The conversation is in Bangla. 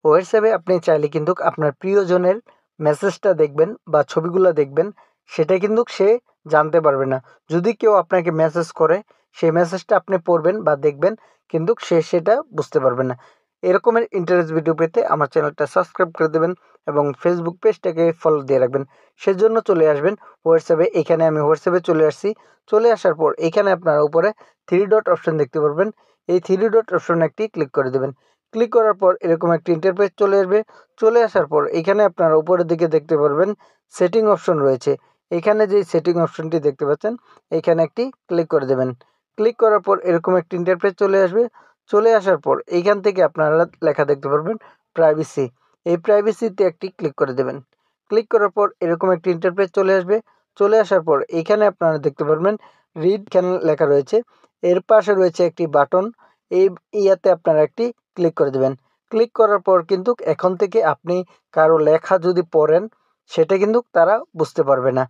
হোয়াটসঅ্যাপে আপনি চাইলে কিন্তু আপনার প্রিয়জনের মেসেজটা দেখবেন বা ছবিগুলো দেখবেন, সেটা কিন্তু সে জানতে পারবে না। যদি কেউ আপনাকে মেসেজ করে সেই মেসেজটা আপনি পড়বেন বা দেখবেন, কিন্তু সে সেটা বুঝতে পারবে না। এরকমের ইন্টারেস্ট ভিডিও পেতে আমার চ্যানেলটা সাবস্ক্রাইব করে দেবেন এবং ফেসবুক পেজটাকে ফলো দিয়ে রাখবেন। সেজন্য চলে আসবেন হোয়াটসঅ্যাপে। এখানে আমি হোয়াটসঅ্যাপে চলে আসছি। চলে আসার পর এখানে আপনারা উপরে থ্রি ডট অপশন দেখতে পারবেন। এই থ্রি ডট অপশন একটি ক্লিক করে দেবেন। ক্লিক করার পর এরকম একটি ইন্টারফেস চলে আসবে। চলে আসার পর এখানে আপনারা উপরের দিকে দেখতে পারবেন সেটিং অপশন রয়েছে। এখানে যে সেটিং অপশনটি দেখতে পাচ্ছেন, এখানে একটি ক্লিক করে দেবেন। ক্লিক করার পর এরকম একটি ইন্টারফেস চলে আসবে। চলে আসার পর এইখান থেকে আপনারা লেখা দেখতে পারবেন প্রাইভেসি। এই প্রাইভেসিতে একটি ক্লিক করে দেবেন। ক্লিক করার পর এরকম একটি ইন্টারফেস চলে আসবে। চলে আসার পর এখানে আপনারা দেখতে পারবেন রিড চ্যানেল লেখা রয়েছে। এর পাশে রয়েছে একটি বাটন। এই ইয়াতে আপনারা একটি ক্লিক করে দেবেন। ক্লিক করার পর কিন্তু এখন থেকে আপনি কারো লেখা যদি পড়েন, সেটা কিন্তু তারা বুঝতে পারবে না।